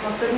محترم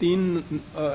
3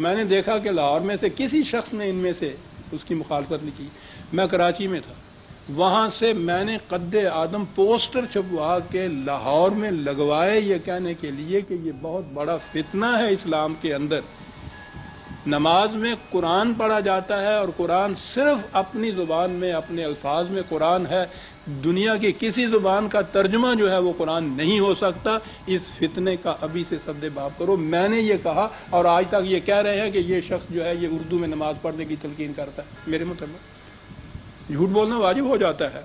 میں نے دیکھا کہ لاہور میں سے کسی شخص نے ان میں سے اس کی مخالفت نہیں کی. میں کراچی میں تھا, وہاں سے میں نے قد آدم پوسٹر چھپوا کے لاہور میں لگوائے یہ کہنے کے لیے کہ یہ بہت بڑا فتنہ ہے اسلام کے اندر. نماز میں قرآن پڑھا جاتا ہے اور قرآن صرف اپنی زبان میں, اپنے الفاظ میں قرآن ہے, دنیا کی کسی زبان کا ترجمہ جو ہے وہ قرآن نہیں ہو سکتا. اس فتنے کا ابھی سے سد باب کرو. میں نے یہ کہا اور آج تک یہ کہہ رہے ہیں کہ یہ شخص جو ہے یہ اردو میں نماز پڑھنے کی تلقین کرتا ہے. میرے مطابق جھوٹ بولنا واجب ہو جاتا ہے.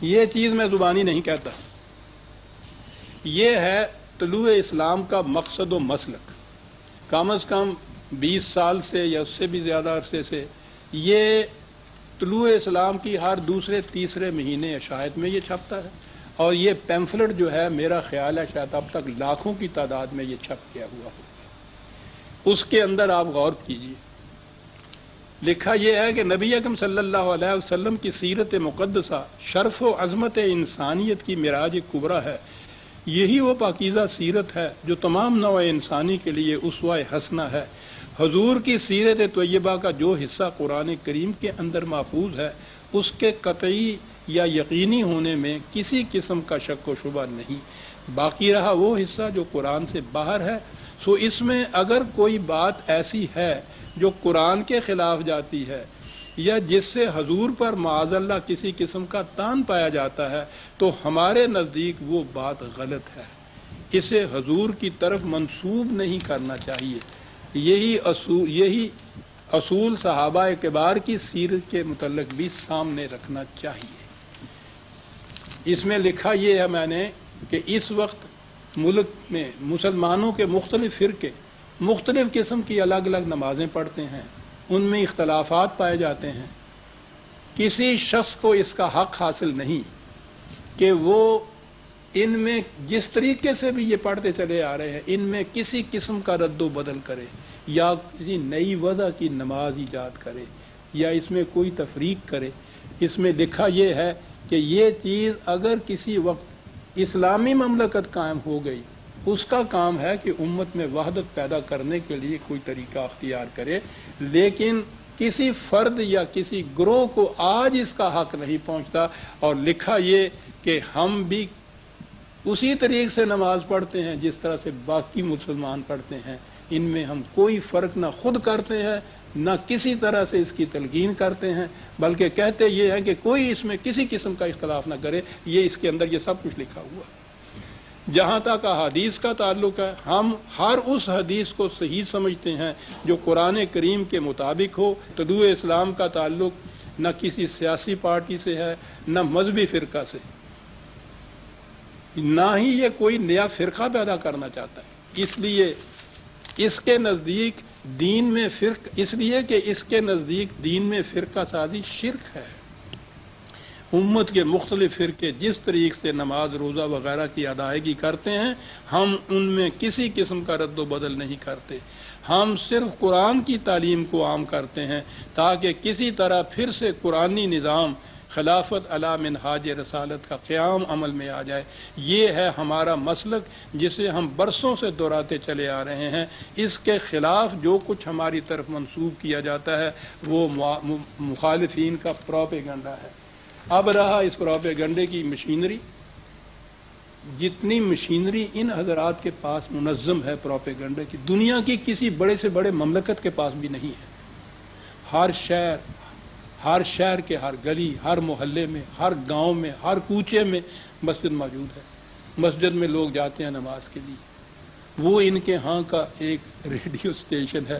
یہ چیز میں زبانی نہیں کہتا. یہ ہے طلوع اسلام کا مقصد و مسلک. کم از کم 20 سال سے یا اس سے بھی زیادہ عرصے سے یہ طلوع اسلام کی ہر دوسرے تیسرے مہینے شاید میں یہ چھپتا ہے. اور یہ پیمفلٹ جو ہے میرا خیال ہے شاید اب تک لاکھوں کی تعداد میں یہ چھپ گیا ہوا ہوگا. اس کے اندر آپ غور کیجیے, لکھا یہ ہے کہ نبی اکرم صلی اللہ علیہ وسلم کی سیرت مقدسہ شرف و عظمت انسانیت کی معراج کبریٰ ہے. یہی وہ پاکیزہ سیرت ہے جو تمام نوع انسانی کے لیے اسوہ حسنہ ہے. حضور کی سیرت طیبہ کا جو حصہ قرآن کریم کے اندر محفوظ ہے اس کے قطعی یا یقینی ہونے میں کسی قسم کا شک و شبہ نہیں. باقی رہا وہ حصہ جو قرآن سے باہر ہے, سو اس میں اگر کوئی بات ایسی ہے جو قرآن کے خلاف جاتی ہے یا جس سے حضور پر معاذ اللہ کسی قسم کا تان پایا جاتا ہے تو ہمارے نزدیک وہ بات غلط ہے. اسے حضور کی طرف منسوب نہیں کرنا چاہیے. یہی اصول صحابہ کبار کی سیرت کے متعلق بھی سامنے رکھنا چاہیے. اس میں لکھا یہ ہے میں نے کہ اس وقت ملک میں مسلمانوں کے مختلف فرقے مختلف قسم کی الگ الگ نمازیں پڑھتے ہیں, ان میں اختلافات پائے جاتے ہیں. کسی شخص کو اس کا حق حاصل نہیں کہ وہ ان میں جس طریقے سے بھی یہ پڑھتے چلے آ رہے ہیں ان میں کسی قسم کا رد و بدل کرے یا کسی نئی وضع کی نماز ایجاد کرے یا اس میں کوئی تفریق کرے. اس میں لکھا یہ ہے کہ یہ چیز اگر کسی وقت اسلامی مملکت قائم ہو گئی اس کا کام ہے کہ امت میں وحدت پیدا کرنے کے لیے کوئی طریقہ اختیار کرے, لیکن کسی فرد یا کسی گروہ کو آج اس کا حق نہیں پہنچتا. اور لکھا یہ کہ ہم بھی اسی طریقے سے نماز پڑھتے ہیں جس طرح سے باقی مسلمان پڑھتے ہیں. ان میں ہم کوئی فرق نہ خود کرتے ہیں نہ کسی طرح سے اس کی تلقین کرتے ہیں, بلکہ کہتے یہ ہے کہ کوئی اس میں کسی قسم کا اختلاف نہ کرے. یہ اس کے اندر یہ سب کچھ لکھا ہوا ہے. جہاں تک احادیث کا تعلق ہے, ہم ہر اس حدیث کو صحیح سمجھتے ہیں جو قرآن کریم کے مطابق ہو. طلوع اسلام کا تعلق نہ کسی سیاسی پارٹی سے ہے نہ مذہبی فرقہ سے, نہ ہی یہ کوئی نیا فرقہ پیدا کرنا چاہتا ہے. اس لیے اس کے نزدیک دین میں فرقہ سازی شرک ہے. امت کے مختلف فرقے جس طریقے سے نماز روزہ وغیرہ کی ادائیگی کرتے ہیں ہم ان میں کسی قسم کا رد و بدل نہیں کرتے. ہم صرف قرآن کی تعلیم کو عام کرتے ہیں تاکہ کسی طرح پھر سے قرآنی نظام خلافت علی منہاج رسالت کا قیام عمل میں آ جائے. یہ ہے ہمارا مسلک جسے ہم برسوں سے دہراتے چلے آ رہے ہیں. اس کے خلاف جو کچھ ہماری طرف منسوب کیا جاتا ہے وہ مخالفین کا پروپیگنڈا ہے. اب رہا اس پروپیگنڈے کی مشینری. جتنی مشینری ان حضرات کے پاس منظم ہے پروپیگنڈے کی, دنیا کی کسی بڑے سے بڑے مملکت کے پاس بھی نہیں ہے. ہر شہر کے ہر گلی, ہر محلے میں, ہر گاؤں میں, ہر کوچے میں مسجد موجود ہے. مسجد میں لوگ جاتے ہیں نماز کے لیے. وہ ان کے ہاں کا ایک ریڈیو اسٹیشن ہے,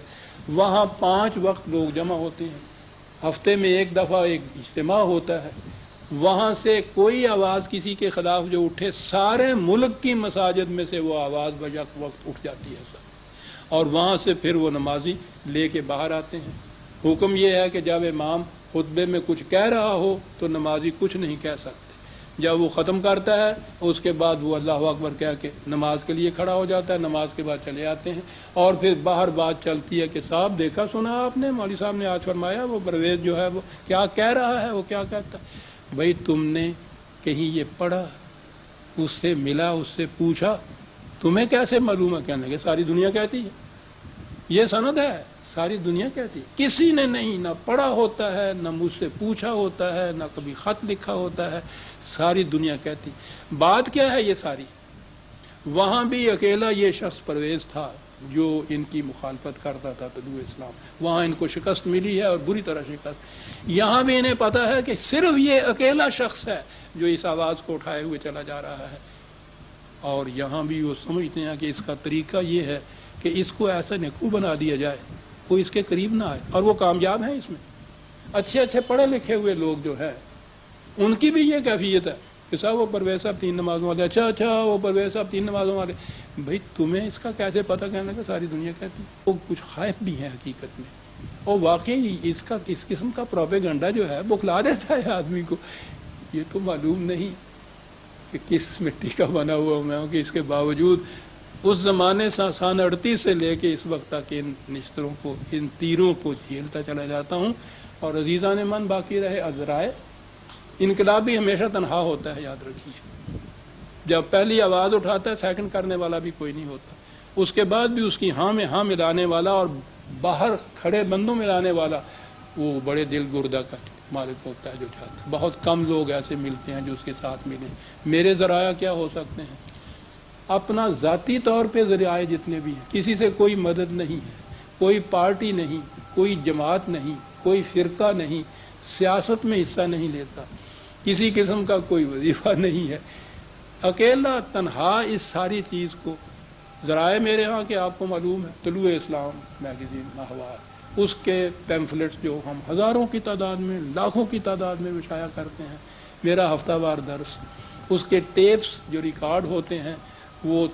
وہاں 5 وقت لوگ جمع ہوتے ہیں. ہفتے میں ایک دفعہ ایک اجتماع ہوتا ہے. وہاں سے کوئی آواز کسی کے خلاف جو اٹھے سارے ملک کی مساجد میں سے وہ آواز بیک وقت اٹھ جاتی ہے سب, اور وہاں سے پھر وہ نمازی لے کے باہر آتے ہیں. حکم یہ ہے کہ جب امام خطبے میں کچھ کہہ رہا ہو تو نمازی کچھ نہیں کہہ سکتے. جب وہ ختم کرتا ہے اس کے بعد وہ اللہ اکبر کہہ کے نماز کے لیے کھڑا ہو جاتا ہے. نماز کے بعد چلے آتے ہیں اور پھر باہر بات چلتی ہے کہ صاحب دیکھا سنا آپ نے, مولوی صاحب نے آج فرمایا وہ پرویز جو ہے وہ کیا کہہ رہا ہے, وہ کیا کہتا ہے. بھائی تم نے کہیں یہ پڑھا, اس سے ملا, اس سے پوچھا, تمہیں کیسے معلوم ہے؟ کہنے کہ ساری دنیا کہتی ہے، یہ سند ہے، ساری دنیا کہتی ہے، کسی نے نہیں نہ پڑھا ہوتا ہے، نہ مجھ سے پوچھا ہوتا ہے، نہ کبھی خط لکھا ہوتا ہے، ساری دنیا کہتی۔ بات کیا ہے یہ ساری؟ وہاں بھی اکیلا یہ شخص پرویز تھا جو ان کی مخالفت کرتا تھا طلوع اسلام، وہاں ان کو شکست ملی ہے اور بری طرح شکست۔ یہاں بھی انہیں پتا ہے کہ صرف یہ اکیلا شخص ہے جو اس آواز کو اٹھائے ہوئے چلا جا رہا ہے، اور یہاں بھی وہ سمجھتے ہیں کہ اس کا طریقہ یہ ہے کہ اس کو ایسا نکو بنا دیا جائے کوئی اس کے قریب نہ آئے، اور وہ کامیاب ہیں اس میں۔ اچھے اچھے پڑھے لکھے ہوئے لوگ جو ہیں ان کی بھی یہ کیفیت ہے کہ صاحب وہ پرویز صاحب 3 نمازوں والے، اچھا وہ پرویز صاحب 3 نمازوں والے، بھئی تمہیں اس کا کیسے پتہ؟ کہنے کا ساری دنیا کہتی۔ وہ کچھ خائف بھی ہیں حقیقت میں، اور واقعی اس قسم کا پروپیگنڈا جو ہے بخلا دیتا ہے آدمی کو۔ یہ تو معلوم نہیں کہ کس مٹی کا بنا ہوا میں ہوں کہ اس کے باوجود اس زمانے سن 38 سے لے کے اس وقت تک ان نشتروں کو، ان تیروں کو جھیلتا چلا جاتا ہوں۔ اور عزیزان من باقی رہے عذرائے، انقلاب بھی ہمیشہ تنہا ہوتا ہے، یاد رکھیے۔ جب پہلی آواز اٹھاتا ہے سیکنڈ کرنے والا بھی کوئی نہیں ہوتا، اس کے بعد بھی اس کی ہاں میں ہاں ملانے والا اور باہر کھڑے بندوں ملانے والا وہ بڑے دل گردہ کا مالک ہوتا ہے جو چاہتا ہے۔ بہت کم لوگ ایسے ملتے ہیں جو اس کے ساتھ ملیں۔ میرے ذرائع کیا ہو سکتے ہیں؟ اپنا ذاتی طور پہ ذرائع جتنے بھی ہیں، کسی سے کوئی مدد نہیں ہے، کوئی پارٹی نہیں، کوئی جماعت نہیں، کوئی فرقہ نہیں، سیاست میں حصہ نہیں لیتا، کسی قسم کا کوئی وظیفہ نہیں ہے، اکیلا تنہا اس ساری چیز کو۔ ذرائع میرے ہاں کہ آپ کو معلوم ہے طلوع اسلام میگزین ماہوار، اس کے پیمفلٹس جو ہم ہزاروں کی تعداد میں، لاکھوں کی تعداد میں شائع کرتے ہیں، میرا ہفتہ وار درس، اس کے ٹیپس جو ریکارڈ ہوتے ہیں، وہ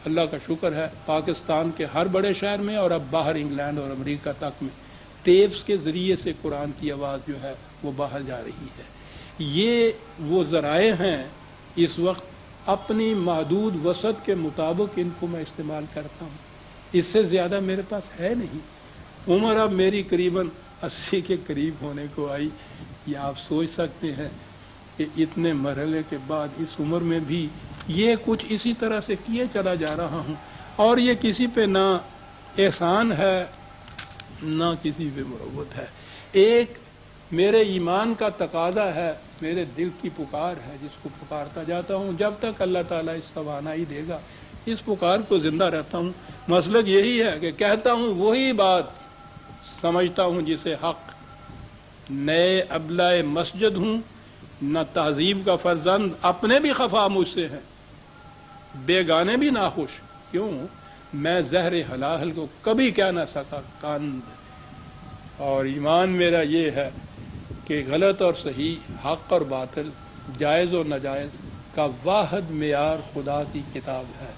اللہ کا شکر ہے پاکستان کے ہر بڑے شہر میں اور اب باہر انگلینڈ اور امریکہ تک میں ٹیپس کے ذریعے سے قرآن کی آواز جو ہے وہ باہر جا رہی ہے۔ یہ وہ ذرائع ہیں، اس وقت اپنی محدود وسعت کے مطابق ان کو میں استعمال کرتا ہوں، اس سے زیادہ میرے پاس ہے نہیں۔ عمر اب میری قریباً 80 کے قریب ہونے کو آئی، یہ آپ سوچ سکتے ہیں کہ اتنے مرحلے کے بعد اس عمر میں بھی یہ کچھ اسی طرح سے کیے چلا جا رہا ہوں، اور یہ کسی پہ نہ احسان ہے نہ کسی پہ مروت ہے۔ ایک میرے ایمان کا تقاضا ہے، میرے دل کی پکار ہے جس کو پکارتا جاتا ہوں، جب تک اللہ تعالیٰ اس توانائی دے گا اس پکار کو زندہ رہتا ہوں۔ مسلک یہی ہے کہ کہتا ہوں وہی بات، سمجھتا ہوں جسے حق، نئے ابلہ مسجد ہوں، نہ تہذیب کا فرزند، اپنے بھی خفا مجھ سے ہیں، بیگانے بھی ناخوش، کیوں؟ میں زہر حلال کو کبھی کہہ نہ سکا کان۔ اور ایمان میرا یہ ہے کہ غلط اور صحیح، حق اور باطل، جائز اور ناجائز کا واحد معیار خدا کی کتاب ہے،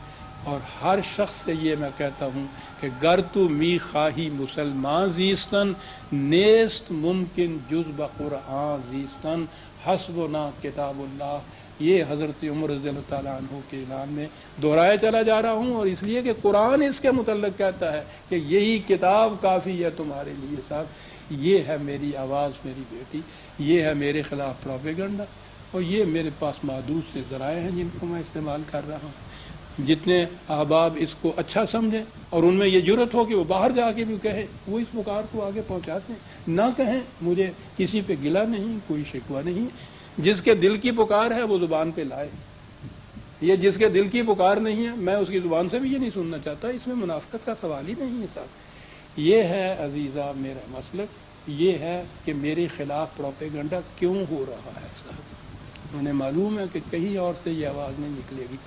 اور ہر شخص سے یہ میں کہتا ہوں کہ گر تو می خواہی مسلمان زیستن، نیست ممکن جز بقرآن زیستن، حسبنا کتاب اللہ۔ یہ حضرت عمر رضی اللہ تعالیٰ عنہ کے اعلان میں دہرایا چلا جا رہا ہوں، اور اس لیے کہ قرآن اس کے متعلق کہتا ہے کہ یہی کتاب کافی ہے تمہارے لیے صاحب۔ یہ ہے میری آواز، میری بیٹی، یہ ہے میرے خلاف پروپیگنڈا، اور یہ میرے پاس محدود سے ذرائع ہیں جن کو میں استعمال کر رہا ہوں۔ جتنے احباب اس کو اچھا سمجھیں اور ان میں یہ جرت ہو کہ وہ باہر جا کے بھی کہیں، وہ اس پکار کو آگے پہنچاتے ہیں، نہ کہیں، مجھے کسی پہ گلہ نہیں، کوئی شکوہ نہیں۔ جس کے دل کی پکار ہے وہ زبان پہ لائے، یہ جس کے دل کی پکار نہیں ہے میں اس کی زبان سے بھی یہ نہیں سننا چاہتا، اس میں منافقت کا سوال ہی نہیں ہے صاحب۔ یہ ہے عزیزہ میرا مسلک، یہ ہے کہ میرے خلاف پروپیگنڈا کیوں ہو رہا ہے صاحب۔ انہیں معلوم ہے کہ کہیں اور سے یہ آواز نہیں نکلے گی،